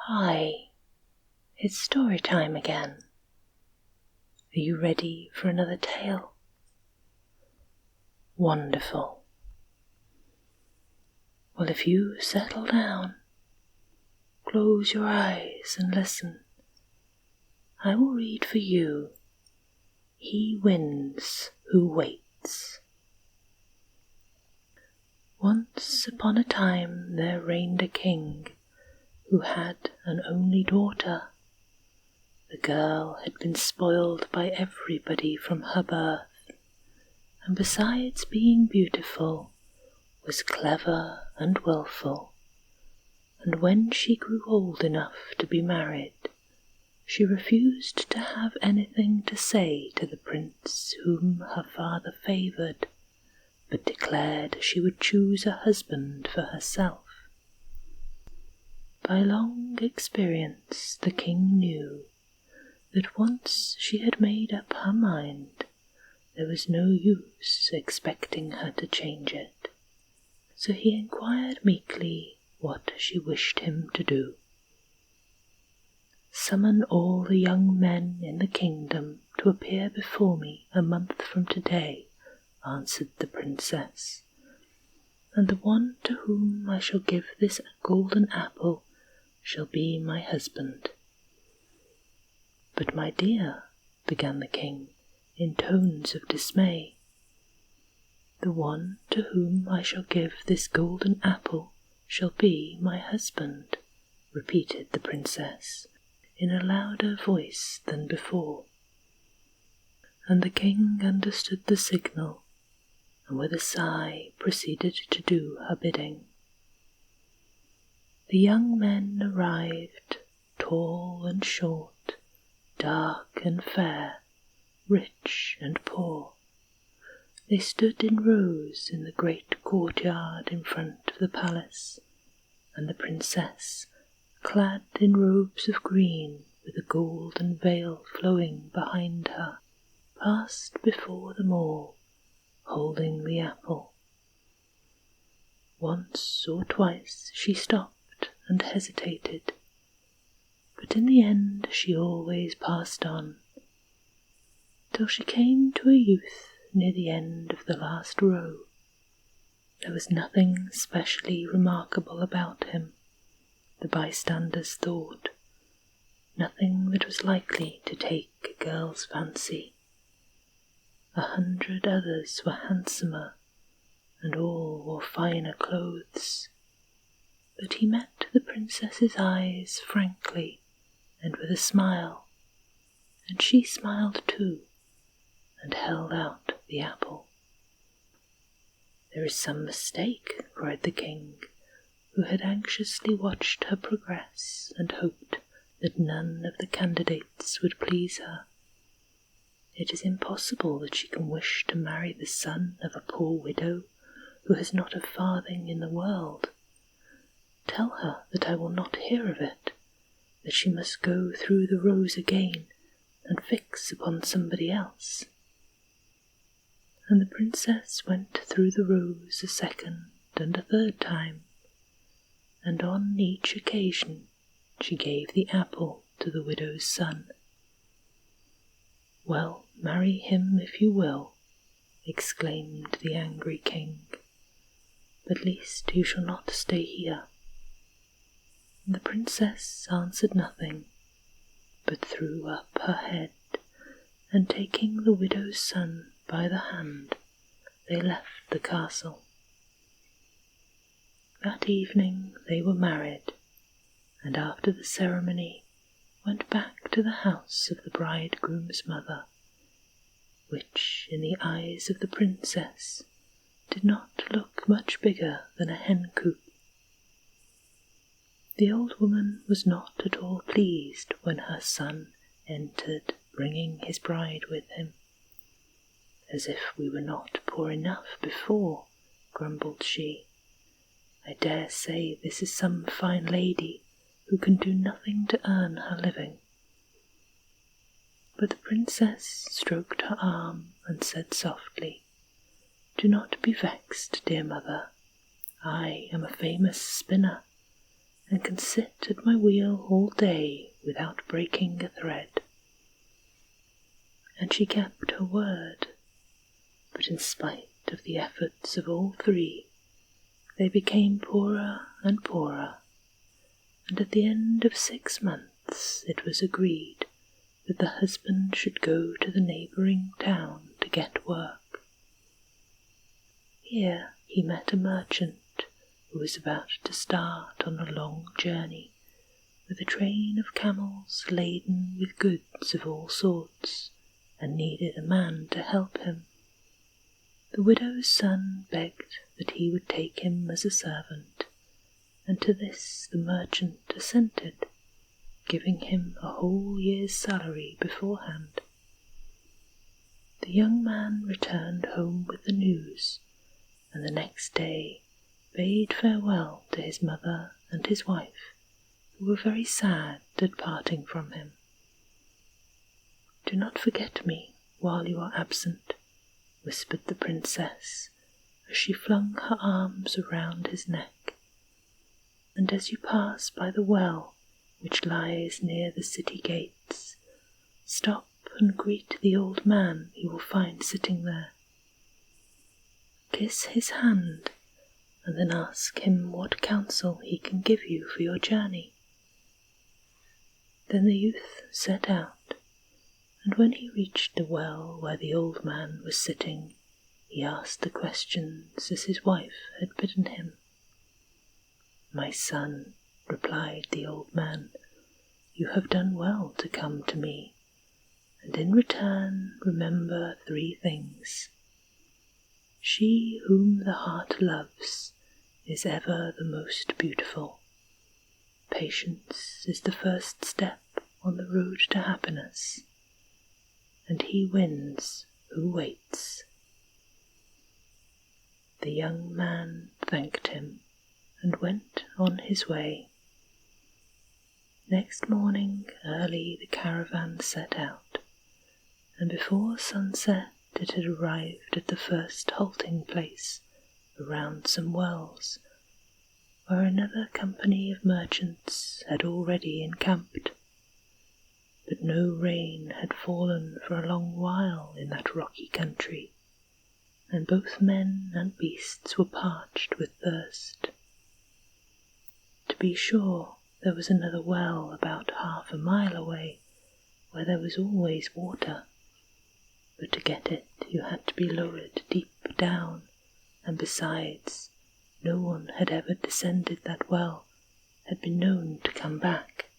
Hi, it's story time again. Are you ready for another tale? Wonderful. Well, if you settle down, close your eyes and listen, I will read for you He Wins Who Waits. Once upon a time there reigned a king who had an only daughter. The girl had been spoiled by everybody from her birth, and besides being beautiful, was clever and willful, and when she grew old enough to be married, she refused to have anything to say to the prince whom her father favoured, but declared she would choose a husband for herself. By long experience the king knew that once she had made up her mind, there was no use expecting her to change it, so he inquired meekly what she wished him to do. "Summon all the young men in the kingdom to appear before me a month from today," answered the princess, "and the one to whom I shall give this golden apple shall be my husband." "But my dear," began the king, in tones of dismay. "The one to whom I shall give this golden apple shall be my husband," repeated the princess, in a louder voice than before. And the king understood the signal, and with a sigh proceeded to do her bidding. The young men arrived, tall and short, dark and fair, rich and poor. They stood in rows in the great courtyard in front of the palace, and the princess, clad in robes of green with a golden veil flowing behind her, passed before them all, holding the apple. Once or twice she stopped and hesitated, but in the end she always passed on, till she came to a youth near the end of the last row. There was nothing specially remarkable about him, the bystanders thought, nothing that was likely to take a girl's fancy. 100 others were handsomer, and all wore finer clothes. But he met the princess's eyes frankly and with a smile, and she smiled too, and held out the apple. "There is some mistake," cried the king, who had anxiously watched her progress and hoped that none of the candidates would please her. "It is impossible that she can wish to marry the son of a poor widow who has not a farthing in the world. Tell her that I will not hear of it, that she must go through the rows again and fix upon somebody else." And the princess went through the rows a second and a third time, and on each occasion she gave the apple to the widow's son. "Well, marry him if you will," exclaimed the angry king, "but least you shall not stay here." And the princess answered nothing, but threw up her head, and taking the widow's son by the hand, they left the castle. That evening they were married, and after the ceremony went back to the house of the bridegroom's mother, which, in the eyes of the princess, did not look much bigger than a hen coop. The old woman was not at all pleased when her son entered bringing his bride with him. "As if we were not poor enough before," grumbled she. "I dare say this is some fine lady who can do nothing to earn her living." But the princess stroked her arm and said softly, "Do not be vexed, dear mother. I am a famous spinner, and can sit at my wheel all day without breaking a thread." And she kept her word, but in spite of the efforts of all three, they became poorer and poorer, and at the end of 6 months it was agreed that the husband should go to the neighbouring town to get work. Here he met a merchant who was about to start on a long journey with a train of camels laden with goods of all sorts, and needed a man to help him. The widow's son begged that he would take him as a servant, and to this the merchant assented, giving him a whole year's salary beforehand. The young man returned home with the news, and the next day bade farewell to his mother and his wife, who were very sad at parting from him. "Do not forget me while you are absent," whispered the princess as she flung her arms around his neck. "And as you pass by the well which lies near the city gates, stop and greet the old man you will find sitting there. Kiss his hand, and then ask him what counsel he can give you for your journey." Then the youth set out, and when he reached the well where the old man was sitting, he asked the questions as his wife had bidden him. "My son," replied the old man, "you have done well to come to me, and in return remember 3 things. She whom the heart loves is ever the most beautiful. Patience is the first step on the road to happiness, and he wins who waits." The young man thanked him and went on his way. Next morning early the caravan set out, and before sunset it had arrived at the first halting place around some wells, where another company of merchants had already encamped. But no rain had fallen for a long while in that rocky country, and both men and beasts were parched with thirst. To be sure, there was another well about half a mile away, where there was always water, but to get it you had to be lowered deep down, and besides, no one had ever descended that well, had been known to come back.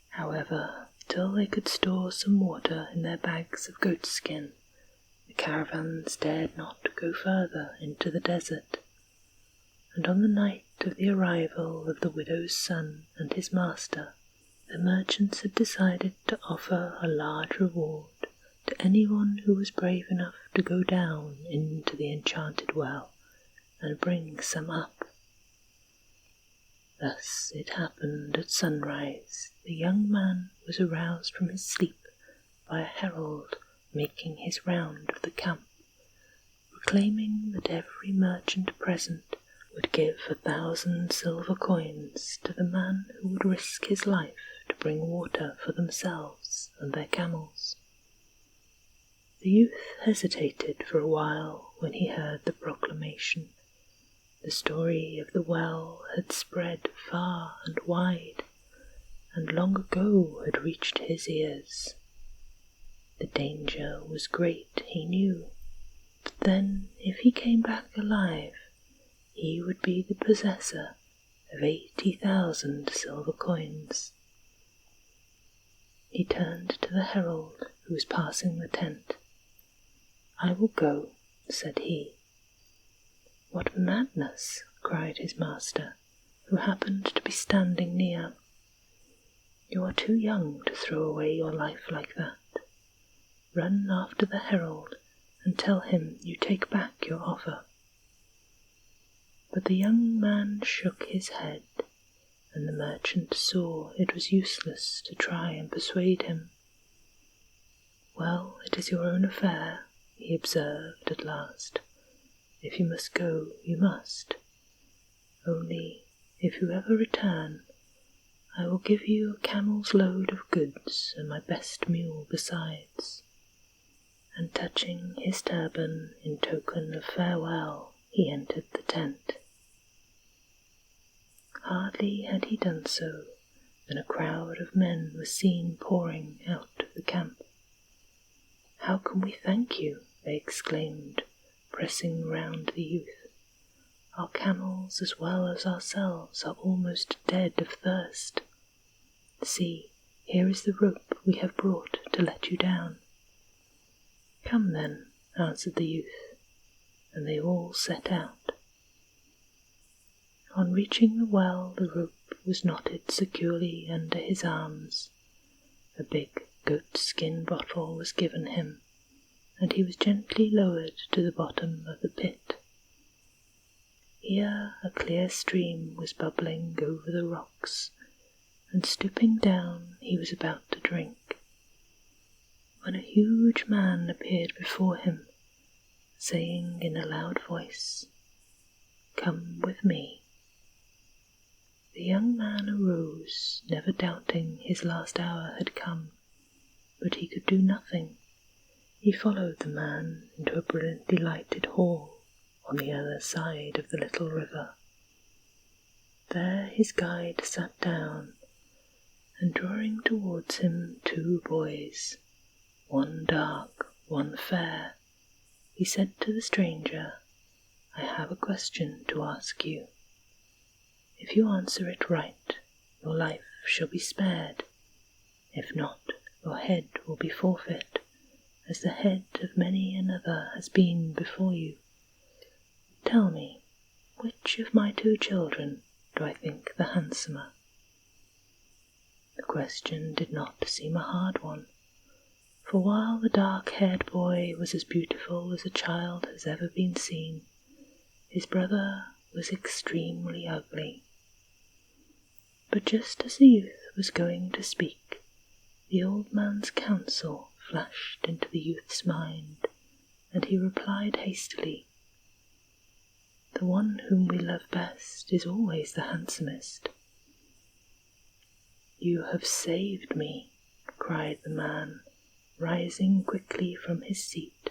However, till they could store some water in their bags of goatskin, the caravans dared not go further into the desert, and on the night of the arrival of the widow's son and his master, the merchants had decided to offer a large reward to anyone who was brave enough to go down into the enchanted well and bring some up. Thus it happened at sunrise the young man was aroused from his sleep by a herald making his round of the camp, proclaiming that every merchant present would give 1,000 silver coins to the man who would risk his life to bring water for themselves and their camels. The youth hesitated for a while when he heard the proclamation. The story of the well had spread far and wide, and long ago had reached his ears. The danger was great, he knew, but then if he came back alive, he would be the possessor of 80,000 silver coins. He turned to the herald who was passing the tent. "I will go," said he. "What madness!" cried his master, who happened to be standing near. "You are too young to throw away your life like that. Run after the herald and tell him you take back your offer." But the young man shook his head, and the merchant saw it was useless to try and persuade him. "Well, it is your own affair," he observed at last. "If you must go, you must. Only if you ever return, I will give you a camel's load of goods and my best mule besides." And touching his turban in token of farewell, he entered the tent. Hardly had he done so than a crowd of men was seen pouring out of the camp. "How can we thank you?" they exclaimed, pressing round the youth. "Our camels as well as ourselves are almost dead of thirst. See, here is the rope we have brought to let you down." "Come then," answered the youth, and they all set out. On reaching the well, the rope was knotted securely under his arms. A big goat-skin bottle was given him, and he was gently lowered to the bottom of the pit. Here a clear stream was bubbling over the rocks, and stooping down he was about to drink, when a huge man appeared before him, saying in a loud voice, "Come with me." The young man arose, never doubting his last hour had come, but he could do nothing. He followed the man into a brilliantly lighted hall on the other side of the little river. There his guide sat down, and drawing towards him 2 boys, one dark, one fair, he said to the stranger, "I have a question to ask you. If you answer it right, your life shall be spared. If not, your head will be forfeit, as the head of many another has been before you. Tell me, which of my 2 children do I think the handsomer?" The question did not seem a hard one, for while the dark-haired boy was as beautiful as a child has ever been seen, his brother was extremely ugly. But just as the youth was going to speak, the old man's counsel flashed into the youth's mind, and he replied hastily, "The one whom we love best is always the handsomest." "You have saved me," cried the man, rising quickly from his seat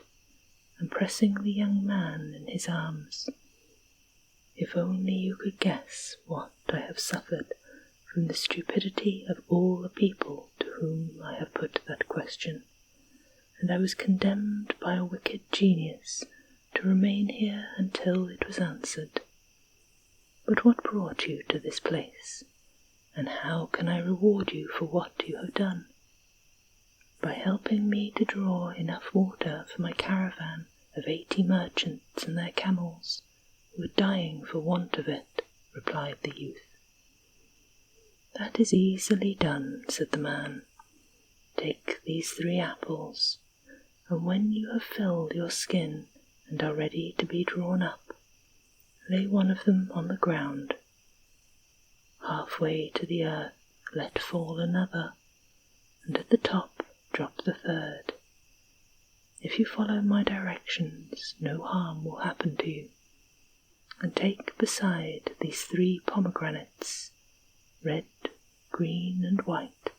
and pressing the young man in his arms. "If only you could guess what I have suffered from the stupidity of all the people to whom I have put that question, and I was condemned by a wicked genius to remain here until it was answered. But what brought you to this place, and how can I reward you for what you have done?" "By helping me to draw enough water for my caravan of 80 merchants and their camels, who are dying for want of it," replied the youth. "That is easily done," said the man. "Take these 3 apples, and when you have filled your skin and are ready to be drawn up, lay one of them on the ground. Halfway to the earth let fall another, and at the top drop the 3rd. If you follow my directions, no harm will happen to you. And take beside these 3 pomegranates, red, green, and white.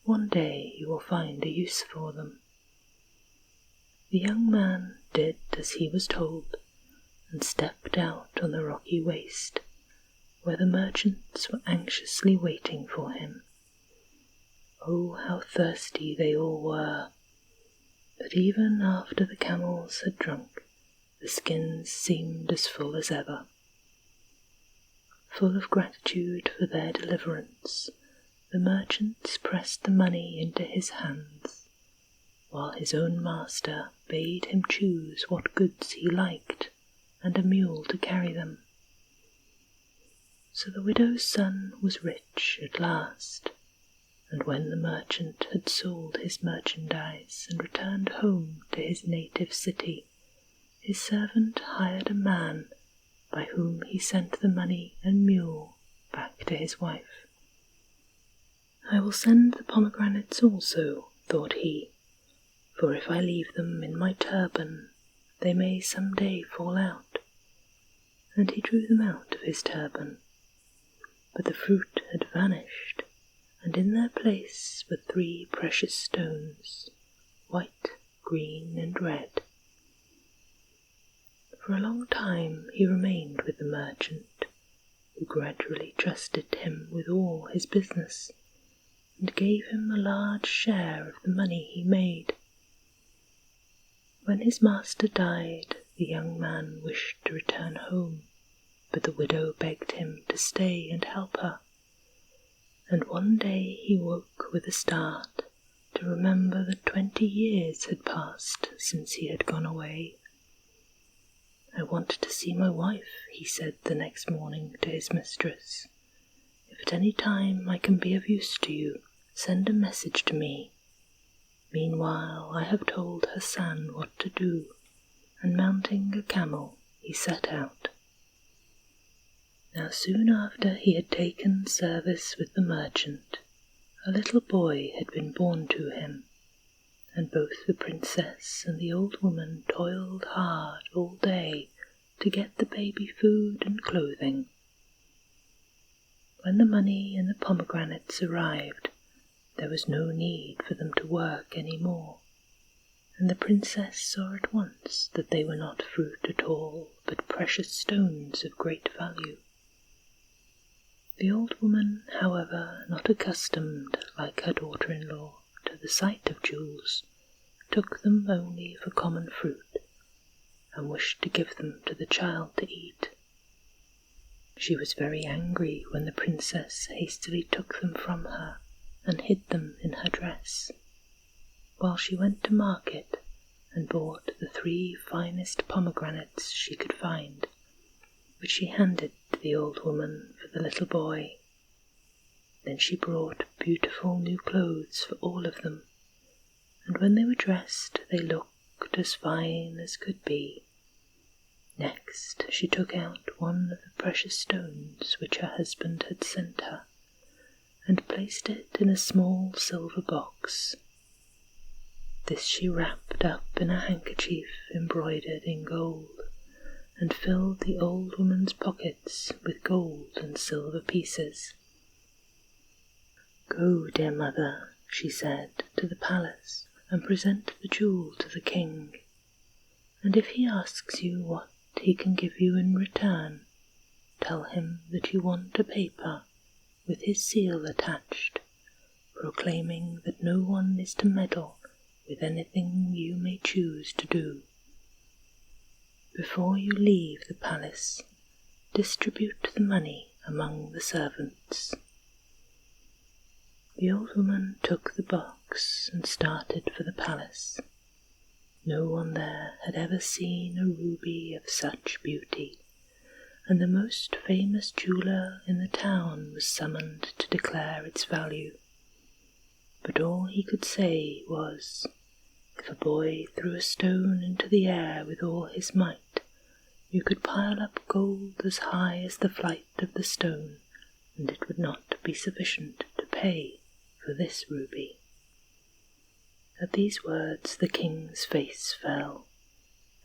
One day you will find a use for them." The young man did as he was told, and stepped out on the rocky waste, where the merchants were anxiously waiting for him. Oh, how thirsty they all were! But even after the camels had drunk, the skins seemed as full as ever. Full of gratitude for their deliverance, the merchants pressed the money into his hands, while his own master bade him choose what goods he liked and a mule to carry them. So the widow's son was rich at last, and when the merchant had sold his merchandise and returned home to his native city, his servant hired a man by whom he sent the money and mule back to his wife. "I will send the pomegranates also," thought he, "for if I leave them in my turban, they may some day fall out." And he drew them out of his turban but the fruit had vanished, and in their place were 3 precious stones, white, green, and red. For a long time he remained with the merchant, who gradually trusted him with all his business, and gave him a large share of the money he made. When his master died, the young man wished to return home, but the widow begged him to stay and help her. And one day he woke with a start to remember that 20 years had passed since he had gone away. "I want to see my wife," he said the next morning to his mistress. "If at any time I can be of use to you, send a message to me." Meanwhile I have told Hassan what to do, and mounting a camel he set out. Now soon after he had taken service with the merchant, a little boy had been born to him, and both the princess and the old woman toiled hard all day to get the baby food and clothing. When the money and the pomegranates arrived, there was no need for them to work any more, and the princess saw at once that they were not fruit at all, but precious stones of great value. The old woman, however, not accustomed, like her daughter-in-law, to the sight of jewels, took them only for common fruit, and wished to give them to the child to eat. She was very angry when the princess hastily took them from her and hid them in her dress, while she went to market and bought the 3 finest pomegranates she could find, which she handed to the old woman for the little boy. Then she brought beautiful new clothes for all of them, and when they were dressed they looked as fine as could be. Next she took out one of the precious stones which her husband had sent her, and placed it in a small silver box. This she wrapped up in a handkerchief embroidered in gold, and filled the old woman's pockets with gold and silver pieces. "Go, dear mother," she said, "to the palace, and present the jewel to the king, and if he asks you what he can give you in return, tell him that you want a paper with his seal attached, proclaiming that no one is to meddle with anything you may choose to do. Before you leave the palace, distribute the money among the servants." The old woman took the box and started for the palace. No one there had ever seen a ruby of such beauty, and the most famous jeweller in the town was summoned to declare its value. But all he could say was, if a boy threw a stone into the air with all his might, you could pile up gold as high as the flight of the stone, and it would not be sufficient to pay for this ruby. At these words the king's face fell.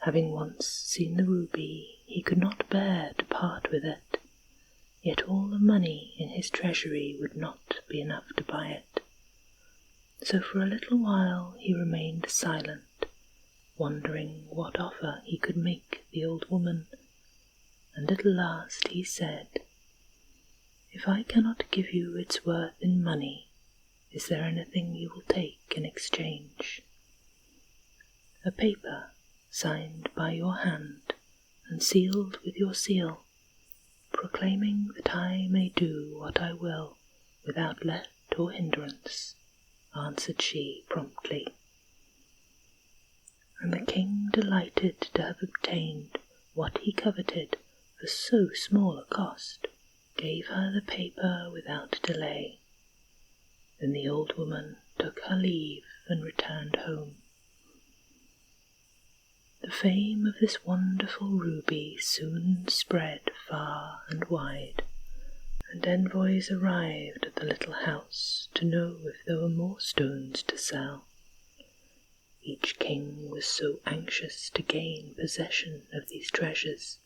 Having once seen the ruby, he could not bear to part with it, yet all the money in his treasury would not be enough to buy it. So for a little while he remained silent, wondering what offer he could make the old woman, and at last he said, "If I cannot give you its worth in money, is there anything you will take in exchange?" "A paper signed by your hand and sealed with your seal, proclaiming that I may do what I will without let or hindrance," answered she promptly. And the king, delighted to have obtained what he coveted for so small a cost, gave her the paper without delay. Then the old woman took her leave and returned home. The fame of this wonderful ruby soon spread far and wide, and envoys arrived at the little house to know if there were more stones to sell. Each king was so anxious to gain possession of these treasures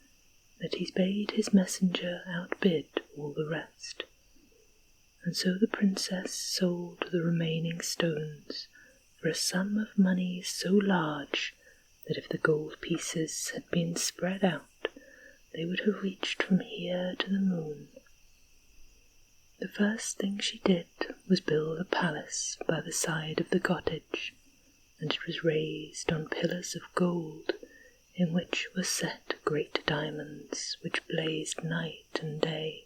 that he bade his messenger outbid all the rest, and so the princess sold the remaining stones for a sum of money so large that if the gold pieces had been spread out, they would have reached from here to the moon. The first thing she did was build a palace by the side of the cottage, and it was raised on pillars of gold, in which were set great diamonds which blazed night and day.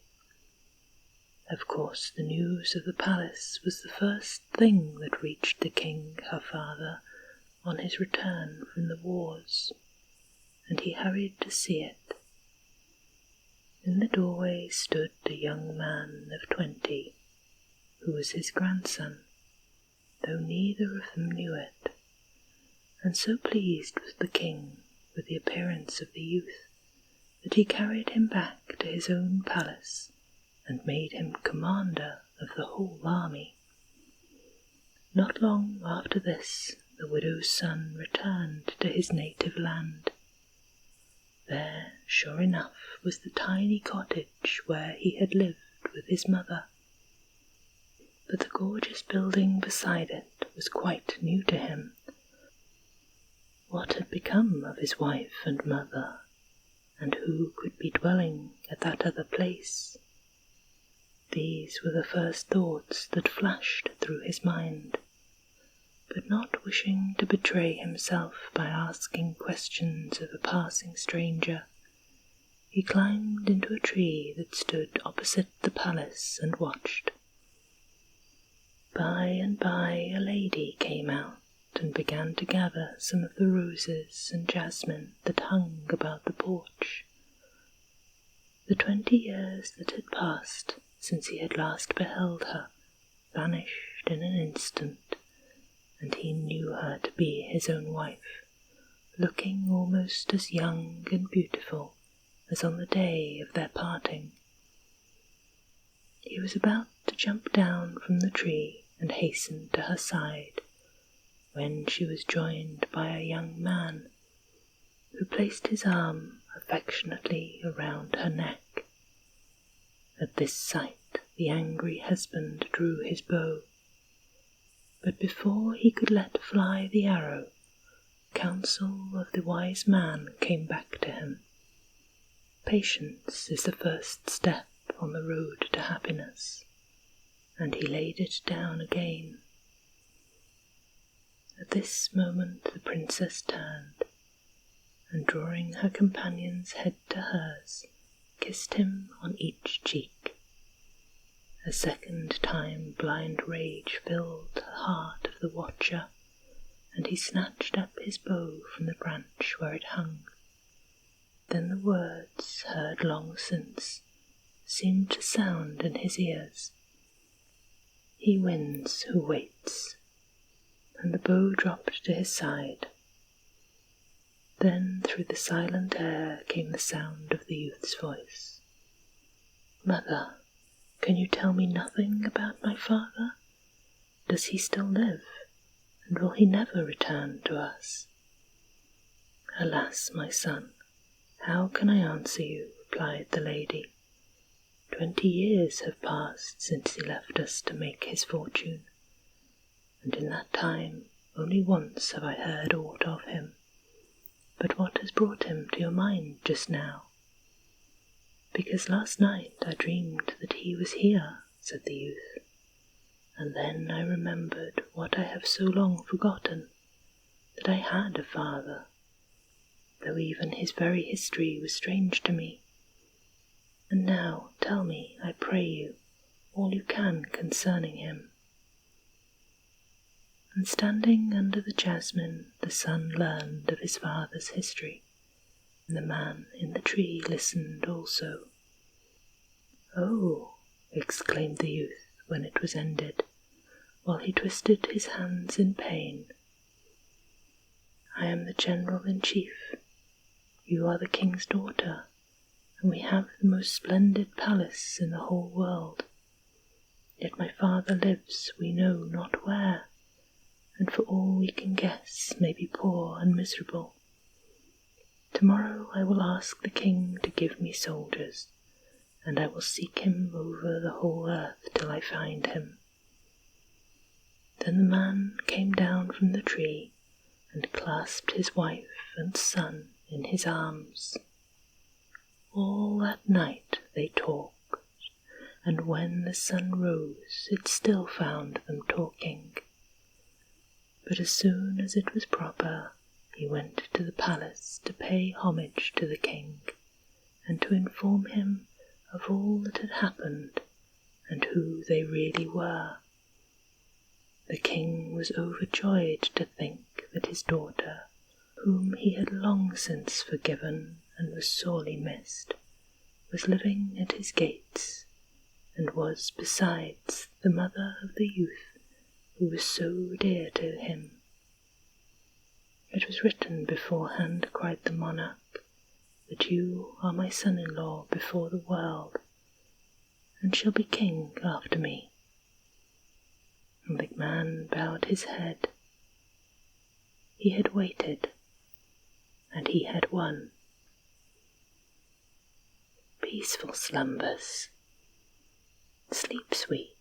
Of course, the news of the palace was the first thing that reached the king, her father, on his return from the wars, and he hurried to see it. In the doorway stood a young man of 20, who was his grandson, though neither of them knew it, and so pleased was the king with the appearance of the youth that he carried him back to his own palace and made him commander of the whole army. Not long after this, the widow's son returned to his native land. There, sure enough, was the tiny cottage where he had lived with his mother. But the gorgeous building beside it was quite new to him. What had become of his wife and mother, and who could be dwelling at that other place? These were the first thoughts that flashed through his mind, but not wishing to betray himself by asking questions of a passing stranger, he climbed into a tree that stood opposite the palace and watched. By and by a lady came out and began to gather some of the roses and jasmine that hung about the porch. The 20 years that had passed since he had last beheld her vanished in an instant, and he knew her to be his own wife, looking almost as young and beautiful as on the day of their parting. He was about to jump down from the tree and hasten to her side, when she was joined by a young man, who placed his arm affectionately around her neck. At this sight the angry husband drew his bow, but before he could let fly the arrow, counsel of the wise man came back to him. Patience is the first step on the road to happiness, and he laid it down again. At this moment the princess turned, and drawing her companion's head to hers, kissed him on each cheek. A second time blind rage filled the heart of the watcher, and he snatched up his bow from the branch where it hung. Then the words, heard long since, seemed to sound in his ears. "He wins who waits," and the bow dropped to his side. Then through the silent air came the sound of the youth's voice. "Mother, can you tell me nothing about my father? Does he still live, and will he never return to us?" "Alas, my son, how can I answer you?" replied the lady. 20 years have passed since he left us to make his fortune, and in that time only once have I heard aught of him. But what has brought him to your mind just now?" "Because last night I dreamed that he was here," said the youth, "and then I remembered what I have so long forgotten, that I had a father, though even his very history was strange to me. And now tell me, I pray you, all you can concerning him." And standing under the jasmine, the son learned of his father's history, and the man in the tree listened also. "Oh!" exclaimed the youth when it was ended, while he twisted his hands in pain. "I am the general-in-chief. You are the king's daughter, and we have the most splendid palace in the whole world. Yet my father lives we know not where, and for all we can guess may be poor and miserable. Tomorrow I will ask the king to give me soldiers, and I will seek him over the whole earth till I find him." Then the man came down from the tree and clasped his wife and son in his arms. All that night they talked, and when the sun rose it still found them talking. But as soon as it was proper, he went to the palace to pay homage to the king, and to inform him of all that had happened and who they really were. The king was overjoyed to think that his daughter, whom he had long since forgiven and was sorely missed, was living at his gates, and was besides the mother of the youth who was so dear to him. "It was written beforehand," cried the monarch, "that you are my son-in-law before the world, and shall be king after me." And the man bowed his head. He had waited, and he had won. Peaceful slumbers. Sleep sweet.